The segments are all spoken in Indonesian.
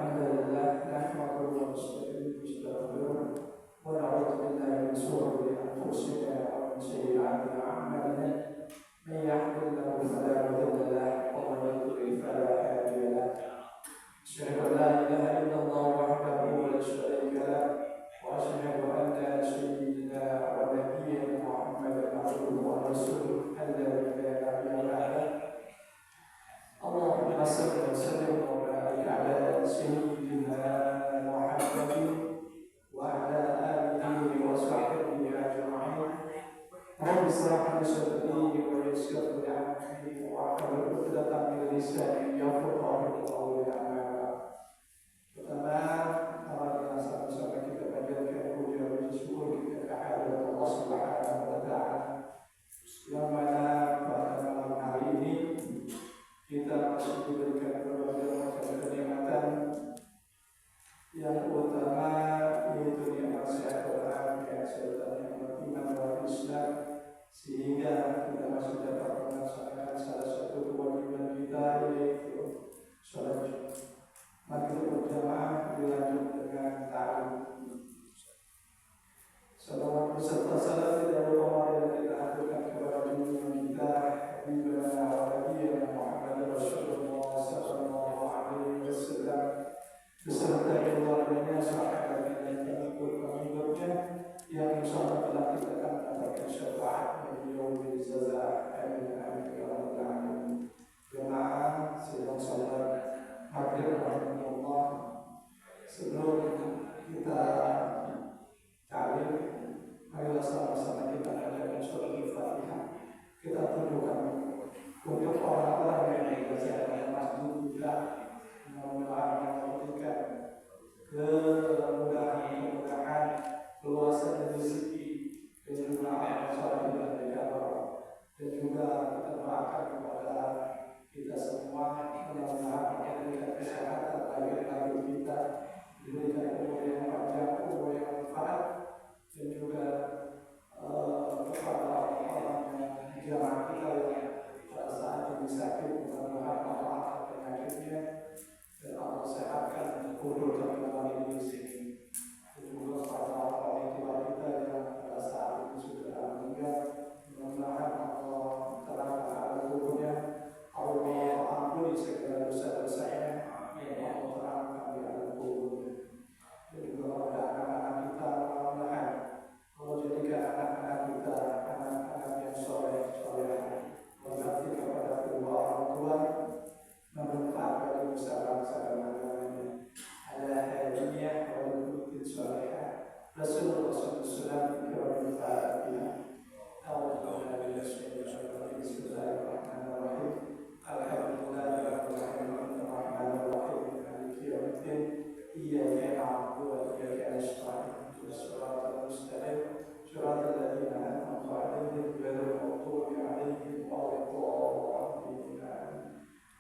الحمد لله نحمده ونستعينه ونستغفره ونعوذ بالله من شرور أنفسنا ومن سيئات أعمالنا من يهده الله فلا مضل له ومن يضلل فلا هادي له أشهد أن لا إله إلا الله وحده لا شريك له وأشهد أن سيدنا ونبينا محمدا عبده ورسوله الذي لا نبي بعده اللهم صل وسلم وبارك على سيدنا محمد وعلى آله وصحبه أجمعين رب اشرح لي صدري ويسر لي أمري واحلل عقدة من لساني يفقهوا قولي أما بعد. Pertama, marilah sama-sama kita panjatkan puja dan syukur kita kehadirat Allah Subhanahu wa taala. Yang mana pada malam hari ini kita masih diberikan berbagai macam kenikmatan. Yang utama yaitu nikmat sehat walafiat serta nikmat iman wal Islam, sehingga kita masih dapat melaksanakan salah satu kewajiban kita yaitu sholat maghrib berjamaah dilanjut dengan ta'awun. Salawat beserta salam tidak lupa yang kita aturkan kepada junjungan kita Habibana wa Nabiyyina Muhammad Rasulullah sallallahu alaihi wasallam beserta keluarganya, sahabatnya dan pengikut-pengikutnya yang insyaallah telah kita akan mendapatkan syafaat di yaumil jazaa. Amin amin ya rabbal alamin. Jemaah sedang salat maghrib rahimahullah. Sebelum kita ta'lim, marilah sama-sama kita adakan surah Al-Fatihah. Kita tujukan untuk orang-orang yang berjalan masjid kita, mudah-mudahan memberikan kemudahan, keluasan rezeki, dan juga amal dan dan juga kita doakan kepada kita semua mudah-mudahan memberikan kesehatan bagi kita, diberikan umur yang panjang, umur yang manfaat, dan juga kepada orang-orang yang jamaah kita yang pada saat ini sakit, mudah-mudahan Allah angkat penyakitnya dan Allah sehatkan, kumpulkan kembali di sini. Dan juga pada orang tua kita yang pada saat ini sudah meninggal, mudah-mudahan Allah terangkan alam kuburnya, Allah ampuni segala dosa-dosanya, dan Allah terangkan di alam kuburnya. Dan juga pada anak-anak kita, mudah-mudahan Allah jadikan anak-anak kita anak-anak yang soleh, berbakti kepada kedua orang tua, bermanfaat bagi nusa bangsa dan agamanya. Ala hadiyah wa al-qutin solehah Rasulullah SAW bermanfaatnya. Bismillahirrahmanirrahim. Alhamdulillahirrahmanirrahim. Maliki yaumiddin. Iyyaka na'budu wa iyyaka nasta'in. Shiratal mustaqim. Shiratal ladzina an'amta 'alaihim ghairil maghdubi 'alaihim waladdallin.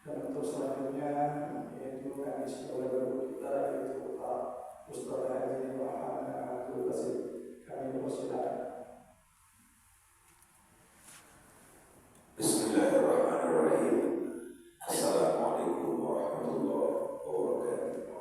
Dan untuk selanjutnya yaitu kami sebagai guru kita yaitu Pak Ustaz Haji Muhammad Abdul Basit, kami persilakan. Bismillahirrahmanirrahim. Assalamualaikum warahmatullahi wabarakatuh.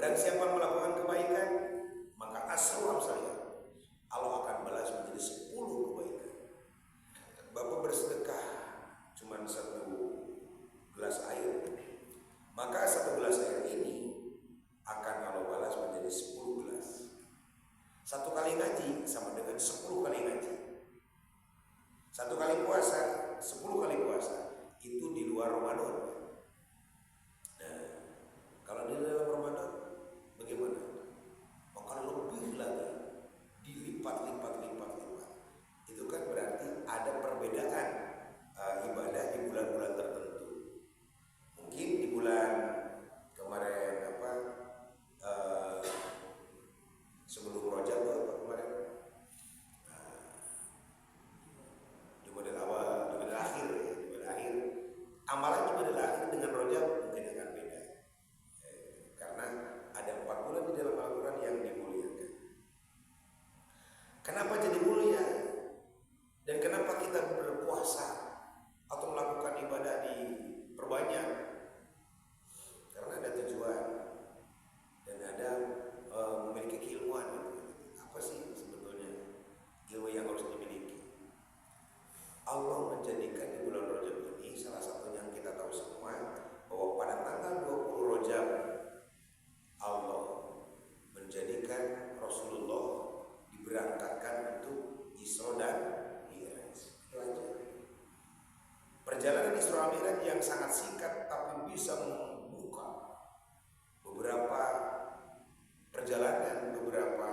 Barang siapa melakukan kebaikan, maka asru amsalnya, Allah akan balas menjadi 10 kebaikan. Bapak bersedekah cuma 1 gelas air, maka 1 gelas air ini akan Allah balas menjadi 10 gelas. 1 kali ngaji sama dengan 10 kali ngaji. 1 kali puasa, 10 kali puasa. Itu di luar Ramadan. Nah, kalau di dalam Ramadan bagaimana? Maka lebih lagi, dilipat-lipat. Itu kan berarti ada perbedaan ibadah di bulan-bulan tertentu. Mungkin di bulan kemarin sebelum Rajab atau kemarin Jumadil awal, Jumadil akhir, amalan Jumadil akhir dengan Rajab mungkin akan beda, karena ada 4 bulan di dalam Al-Quran yang dimuliakan. Kenapa jadi mulia? Dan kenapa kita berpuasa atau melakukan ibadah diperbanyak? Karena ada tujuan dan ada memiliki keilmuan. Apa sih sebetulnya ilmu yang harus dimiliki? Allah menjadikan di bulan Rajab ini, salah satunya yang kita tahu semua, bahwa pada tanggal 20 Rajab Allah menjadikan Rasulullah diberangkatkan untuk Isra dan Mi'raj. Perjalanan Isra Mi'raj yang sangat singkat tapi bisa membuka beberapa perjalanan, beberapa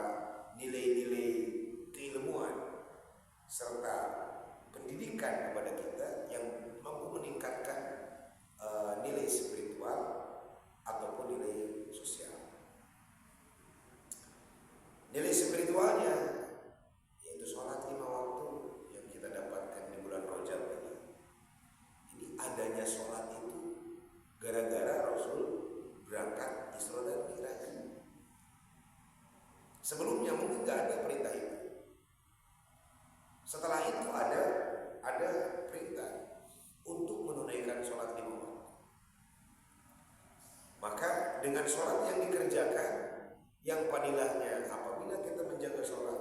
nilai-nilai keilmuan serta pendidikan kepada kita yang mampu meningkatkan nilai spiritual ataupun nilai sosial. Nilai spiritualnya yaitu sholat 5 waktu yang kita dapatkan di bulan Rajab ini. Ini adanya sholat itu gara-gara Rasul berangkat Isra dan Mi'raj. Sebelumnya mungkin gak ada perintah itu. Setelah itu ada perintah untuk menunaikan sholat 5 waktu. Maka dengan sholat yang dikerjakan, yang padilahnya apabila kita menjaga sholat,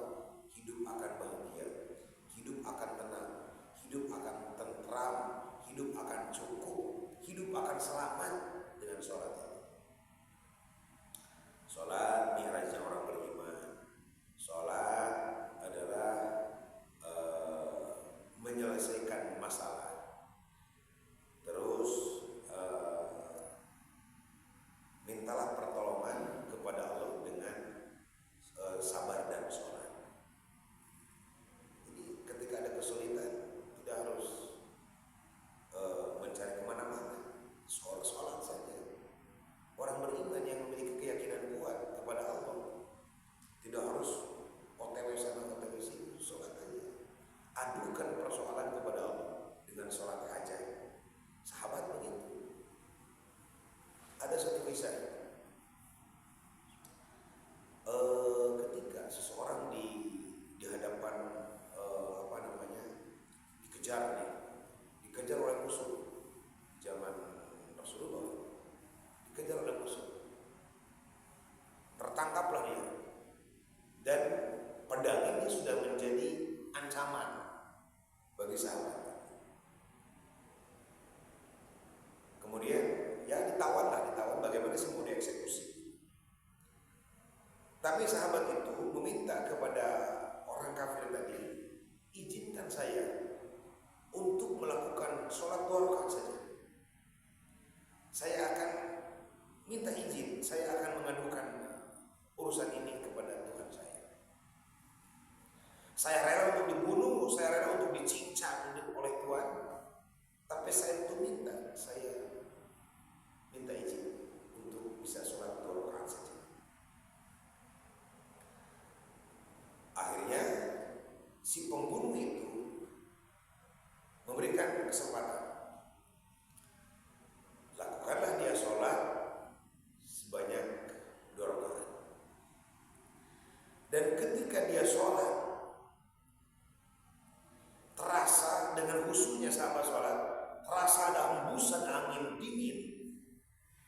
hidup akan bahagia, hidup akan tenang, hidup akan tentram, hidup akan cukup, hidup akan selamat dengan sholat ini. Sholat mi'rajnya orang beriman. Sholat adalah menyelesaikan masalah. Terus mintalah pertolongan kepada Allah dengan sabar dan sholat. Jadi ketika ada kesulitan, tidak harus mencari kemana-mana, sholat saja. Orang beriman yang memiliki keyakinan kuat kepada Allah tidak harus OTW sana OTW sini, sholat aja. Adukan persoalan kepada Allah dengan sholat aja. Sahabat begitu. Ada satu kisah. Ketika seseorang di hadapan dikejar oleh musuh zaman Rasulullah, dikejar oleh musuh, tertangkaplah dia, dan pedang ini sudah menjadi ancaman bagi sahabat. Kemudian ya ditawan bagaimana sih mau dieksekusi. Tapi sahabat itu meminta kepada orang kafir tadi, izinkan saya untuk melakukan sholat 2 rakaat saja. Saya akan minta izin, saya akan mengadukan urusan ini kepada Tuhan saya. Saya rela untuk dibunuh, saya rela untuk dicincang oleh Tuhan, tapi saya itu minta izin untuk bisa sholat 2 rakaat saja. Akhirnya si pembunuh itu memberikan kesempatan, lakukanlah dia sholat sebanyak 2 rakaat. Dan ketika dia sholat, terasa dengan khusyuknya sahabat sholat, terasa ada hembusan angin dingin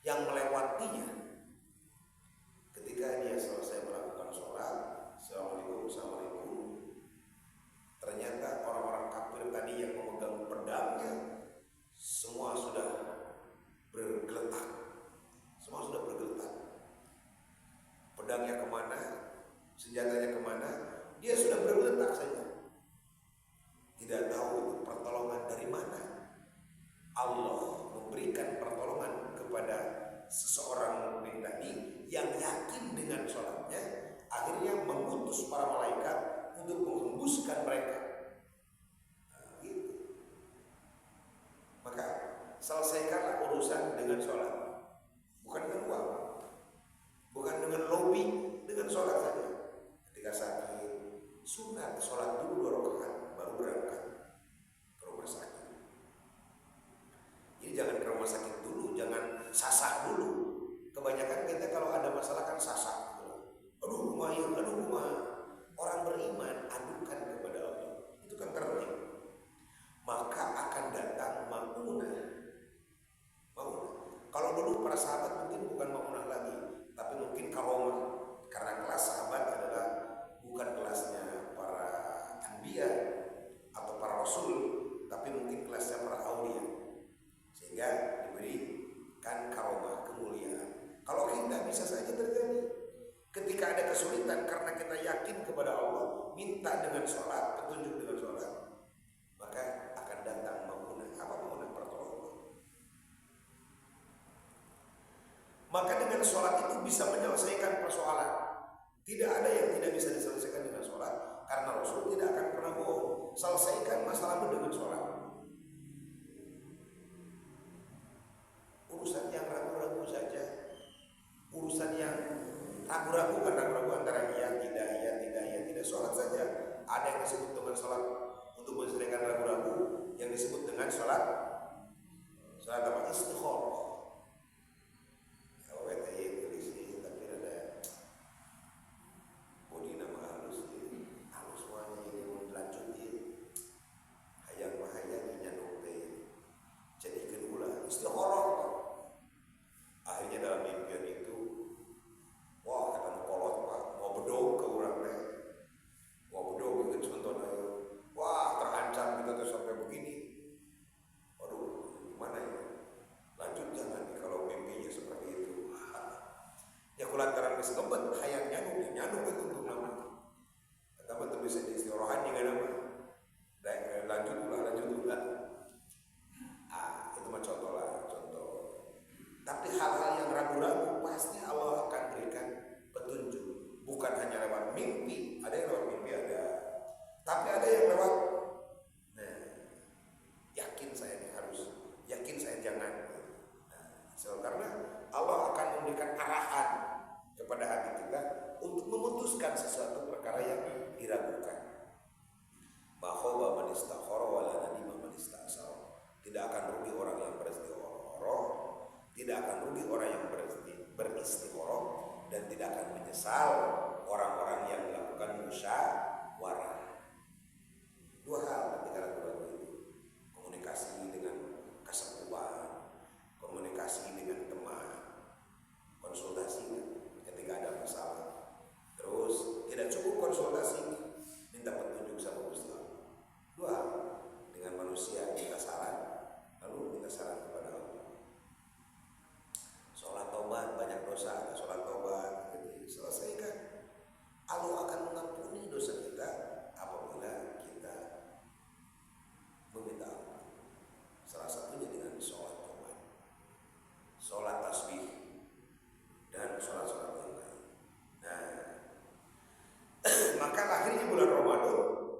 yang melewatinya. senjatanya kemana, dia sudah bergeletak saja. Tidak tahu pertolongan dari mana. Allah memberikan pertolongan kepada seseorang mukmin tadi yang yakin dengan sholatnya, akhirnya mengutus para malaikat untuk menghembuskan mereka. Nah, gitu. Maka selesaikanlah urusan dengan sholat, bukan dengan uang, bukan dengan lobby, dengan sholat saja. Ketika sakit, sunat sholat dulu 2 rakaat baru berangkat ke rumah sakit. Jadi jangan ke rumah sakit dulu, jangan sasah dulu. Kebanyakan kita kalau ada masalah kan sasah gitu. Aduh lumayan, aduh lumayan. Orang beriman adukan kepada Allah, itu kan tertib. Maka akan datang maunah. Kalau dulu para sahabat mungkin bukan maunah lagi, tapi mungkin karomah. Karena kelas sahabat adalah bukan kelasnya para anbiya atau para rasul, tapi mungkin kelasnya para aulia, sehingga diberikan karomah, kemuliaan. Kalau kita bisa saja terjadi ketika ada kesulitan karena kita yakin kepada Allah, minta dengan sholat, petunjuk dengan sholat, maka akan datang maunah. Apa maunah? Pertolongan. Maka dengan sholat itu bisa menyelesaikan persoalan. Tidak ada yang tidak bisa diselesaikan dengan sholat, karena Rasul tidak akan pernah bohong. Selesaikan masalahmu dengan sholat. Urusan yang ragu-ragu saja, urusan yang ragu-ragu kan ragu-ragu antara iya tidak, sholat saja. Ada yang disebut dengan sholat untuk menyelesaikan ragu-ragu, yang disebut dengan sholat apa? Istikharah. Sekebet hayang nyanu itu untuk nama. Kata betul bisa diistirahat juga nama. Lanjut ulah. Itu mah contoh lah, contoh. Tapi hal-hal yang ragu-ragu pasti Allah akan berikan petunjuk. Bukan hanya lewat mimpi, ada yang lewat mimpi ada. Tapi ada yang lewat yakin saya ini harus, yakin saya jangan. Karena Allah akan memberikan arahan kepada hati kita untuk memutuskan sesuatu perkara yang diragukan. Bahwa man istakhara wa la nadima man istasara. Tidak akan rugi orang yang beristikharah, tidak akan rugi orang yang beristikharah, dan tidak akan menyesal orang-orang yang melakukan musyawarah. 2 hal ketika ragu-ragu itu: komunikasi dengan kesepuhan, komunikasi dengan teman, konsultasi ketika ada masalah. Terus tidak cukup konsultasi, minta petunjuk sama Ustaz. 2, dengan manusia minta saran, lalu minta saran kepada Allah. Sholat taubat, banyak dosa, ada sholat taubat, jadi selesaikan. Allah akan mengampuni dosa kita apabila kita meminta ampun. Salah satunya dengan sholat taubat, sholat tasbih, dan sholat-sholat yang lain. Nah, maka akhirnya bulan Ramadan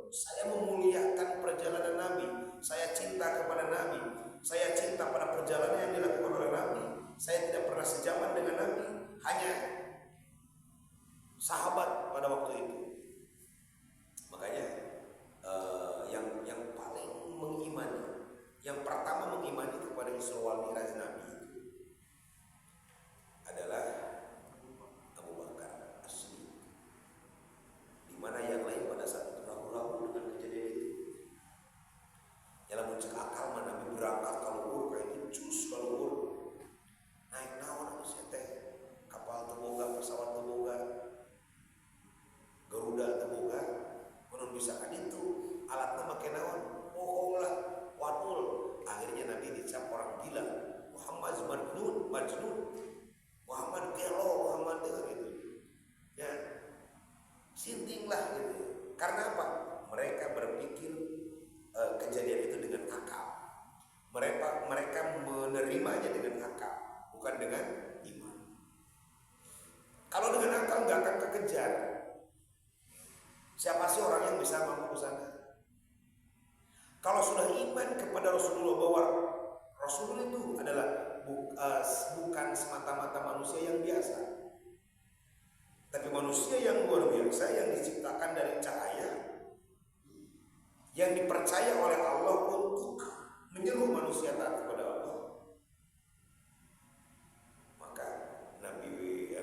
saya memuliakan perjalanan Nabi. Saya cinta kepada Nabi. Saya cinta pada perjalanan yang dilakukan oleh Nabi. Saya tidak pernah sejaman dengan Nabi, hanya sahabat pada waktu itu. Makanya yang paling mengimani, yang pertama mengimani kepada Isra wal Mi'raj Nabi itu adalah dengan iman. Kalau dengan akal nggak akan kekejar. Siapa sih orang yang bisa mampu ke sana? Kalau sudah iman kepada Rasulullah bahwa Rasulullah itu adalah bukan semata-mata manusia yang biasa, tapi manusia yang luar biasa yang diciptakan dari cahaya, yang dipercaya oleh Allah untuk menyeru manusia taat kepada Allah. Maka Nabi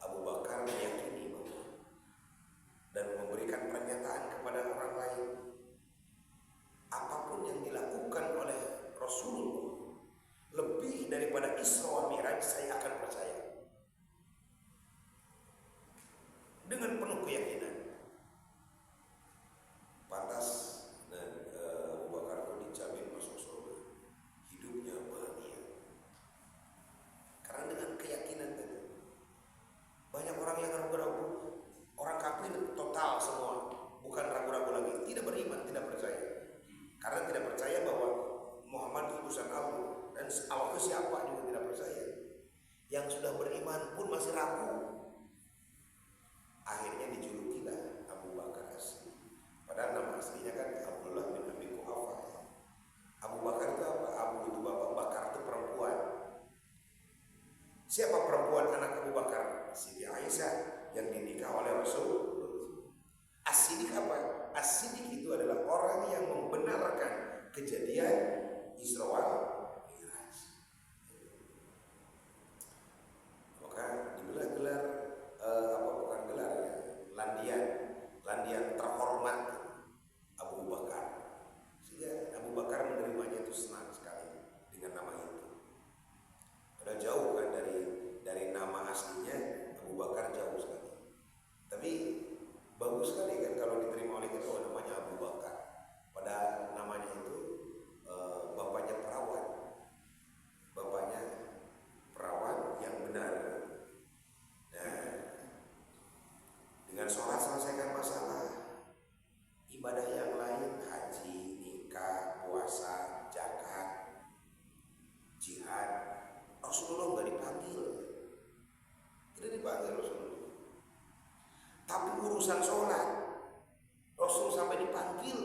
Abu Bakar meyakini dan memberikan pernyataan kepada orang lain, apapun yang dilakukan oleh Rasulullah lebih daripada Isra wa Mi'raj, saya akan percaya dengan penuh keyakinan. Pantas dan Abu Bakar itu dijamin masuk surga, hidupnya bahagia karena dengan keyakinan tadi. Banyak orang yang ragu-ragu, orang kafir total semua, bukan ragu-ragu lagi, tidak beriman, tidak percaya, karena tidak percaya bahwa Muhammad itu utusan Allah, dan Allah itu siapa juga tidak percaya. Yang sudah beriman pun masih ragu. Akhirnya dijulukilah Abu Bakar As-Siddiq. Padahal nama aslinya kan Abdullah bin Abi Quhafah. Abu Bakar itu apa? Abu itu bapak, Bakar itu perempuan. Siapa perempuan anak Abu Bakar? Siti Aisyah yang dinikah oleh Rasul. As-Siddiq apa? As-Siddiq itu adalah orang yang membenarkan kejadian Isra wa Mi'raj. Maka digelar-gelar bukan gelar ya, landian terhormat Abu Bakar. Sehingga Abu Bakar menerimanya itu senang sekali dengan nama itu. Padahal jauh kan dari nama aslinya, Abu Bakar jauh sekali. Tapi bagus sekali kan kalau diterima oleh kita, namanya Abu Bakar. Padahal namanya itu bapaknya perawan yang benar. Nah, dengan sholat selesaikan masalah. Ibadah yang lain, haji, nikah, puasa, zakat, jihad, Rasulullah nggak dipanggil, tidak dipanggil Rasulullah. Tapi urusan sholat, Rasul sampai dipanggil.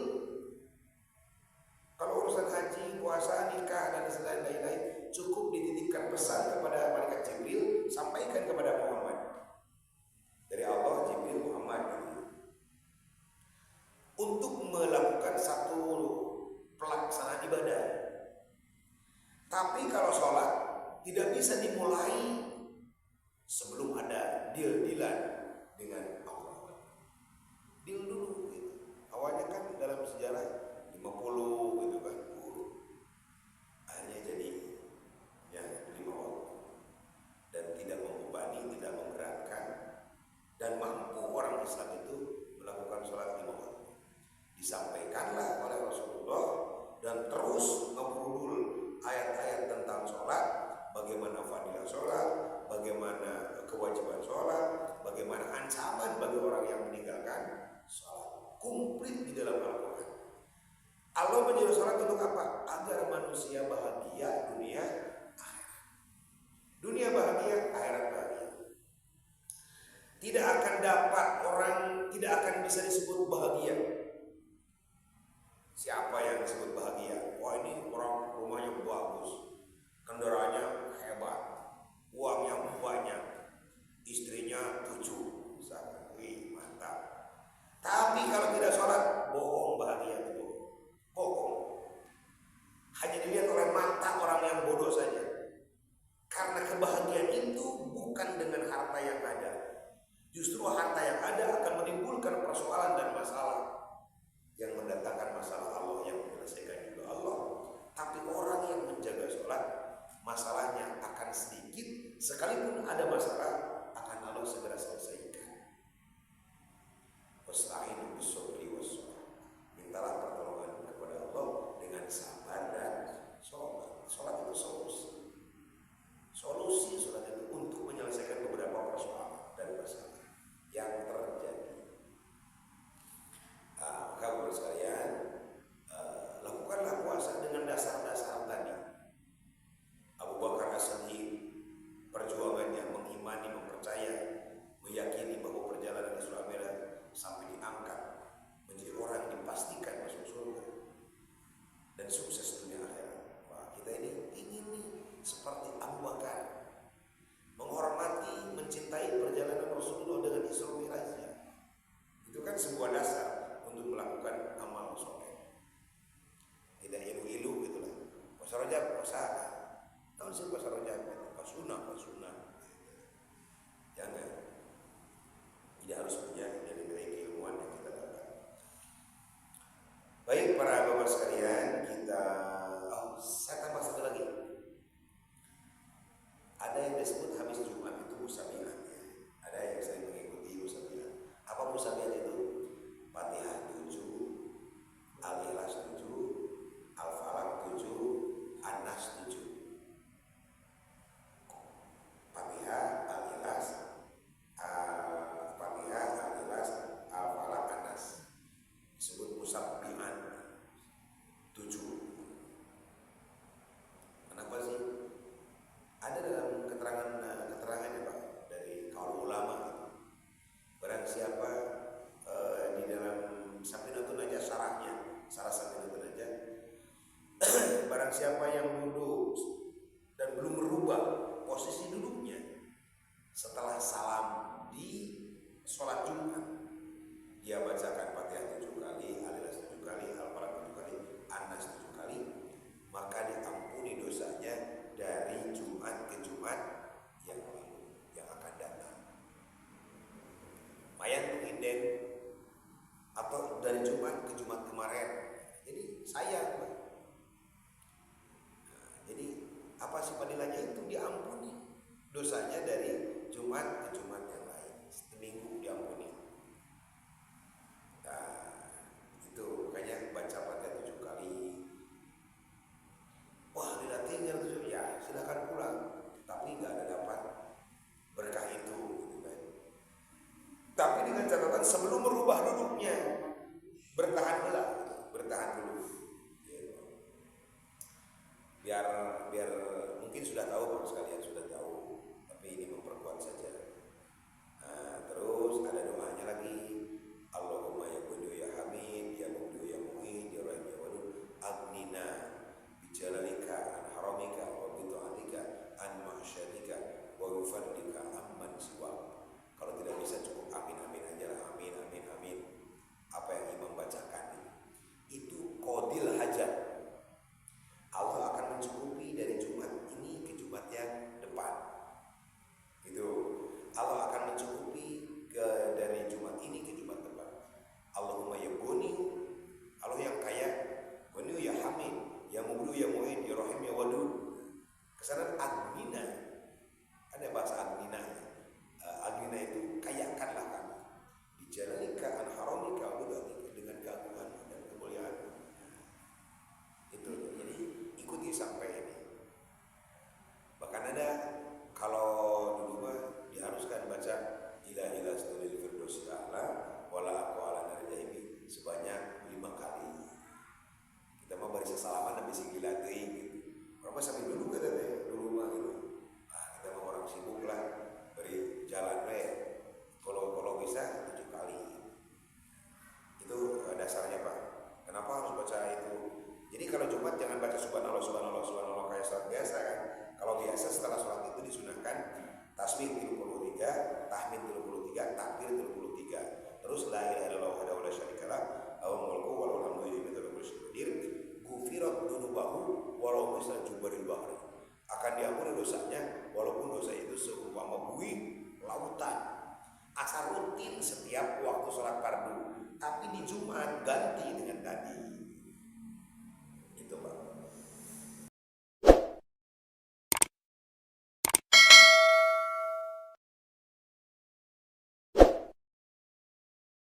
Kalau urusan haji, puasa, nikah, dan lain-lain, cukup dititipkan pesan kepada malaikat Jibril, sampaikan kepada Muhammad. Dari Allah, Jibril, Muhammad. Untuk melakukan satu pelaksanaan ibadah. Tapi kalau sholat, tidak bisa dimulai sebelum ada deal-dealan dengan Allah. Deal dulu gitu. Awalnya kan dalam sejarah 50 gitu kan, akhirnya jadi ya 5 waktu, dan tidak membebani, tidak memberatkan, dan mampu orang Islam itu melakukan sholat 5 waktu. Disampaikanlah oleh Rasulullah dan terus ngebrudul ayat-ayat tentang sholat, bagaimana fadilah sholat, bagaimana kewajiban sholat, bagaimana ancaman bagi orang yang meninggalkan sholat. Komplit di dalam Al-Quran. Allah menyuruh sholat untuk apa? Agar manusia bahagia dunia akhirat. Dunia bahagia, akhirat bahagia. Tidak akan dapat orang, tidak akan bisa disebut bahagia. Siapa yang disebut bahagia? Wah, ini orang rumahnya bagus, kendaraannya hebat, uangnya banyak, istrinya 7, misalnya. Wih, mantap. Tapi kalau tidak sholat, bohong bahagia itu. Bohong. Hanya dilihat oleh mata orang yang bodoh saja. Karena kebahagiaan itu bukan dengan harta yang ada. Justru harta yang ada akan menimbulkan persoalan dan masalah. Yang mendatangkan masalah Allah, yang menyelesaikan juga Allah. Tapi orang yang menjaga sholat, masalahnya akan sedikit. Sekalipun ada masalah, akan Allah segera selesaikan. Wasta'inu bis-sabri was-shalah. Mintalah pertolongan kepada Allah dengan sabar dan sholat. Sholat itu solusi sholat itu untuk menyelesaikan beberapa persoalan dan masalah yang terjadi. Kamu sekalian, lakukanlah puasa dengan dasar-dasar tadi. Abu Bakar As-Siddiq setelah salam di sholat Jumat dia bacakan Fatihah 7 kali, Al-Ikhlas 7 kali, Al-Falaq 7 kali, An-Nas 7 kali, maka diampuni dosanya dari Jumat ke Jumat yang akan datang. Mayan inden atau dari Jumat ke Jumat kemarin. Jadi sayang, Pak. Nah, jadi apa sih fadilahnya itu diampuni dosanya dari Jumat ke Jumat yang lain, seminggu diampuni. Nah, itu makanya baca Fatihah 7 kali. Wah, tidak tinggal 7, ya silakan pulang, tapi nggak ada dapat berkah itu, gitu kan. Tapi dengan catatan sebelum merubah duduknya, bertahan dulu, bertahan dulu. Gitu. Biar mungkin sudah tahu, Bapak sekalian sudah tahu, tapi ini memperkuat saja. Nah, terus ada doanya lagi. Allahumma ya Qudyu ya Hamid, ya Mubdi'u ya Mu'id, ya Rahim ya Wadud, aghnina bijalalika an haramika wa bita'atika an mahsyadika wa yufadlika amman siwa. Kalau tidak bisa cukup amin amin aja lah, amin amin amin. Apa yang imam bacakan itu qadil hajat. Allah akan mencukupi dari Jumat ini ke Jumat yang depan. Gitu. Allah akan mencukupi dari Jumat ini ke Jumat depan. Allahumma ya Ghani, Allah yang kaya, Ghani ya Hamid, ya Mubdi'u ya Mu'id, ya Rahim ya Wadud. Kesana aghnina. Ada bahasa aghnina. Aghnina itu kayakanlah kami. Bijalalika an haramika wa bidatika, dengan keagungan dan kemuliaan. Itu jadi ikuti sampai ini. Bahkan ada kalau dulu mah diharuskan baca ila stulil firdaus ta'ala wala aqwala narjaibi sebanyak 5 kali. Kita mau bari salaman habis gila teuing gitu. Berapa sampai dulu katanya dulu mah gitu. Nah, kita mau orang sibuk lah beri jalan we. Kalau bisa 7 kali. Itu dasarnya, Pak. Kenapa harus baca itu? Jadi kalau Jumat jangan baca subhanallah subhanallah subhanallah kayak salat biasa kan. Kalau biasa setelah sholat itu disunahkan tasbih 33, tahmid 33, takbir 33. Terus la ilaha illallah wahdahu la syarikalah, lahul mulku wa lahul hamdu yuhyi wa yumiitu qadir. Ghufirat dzunubahu walau misla jubaril bahri. Akan diampuni dosanya walaupun dosa itu seumpama buih lautan. Asal rutin setiap waktu sholat fardu. Tapi di Jumat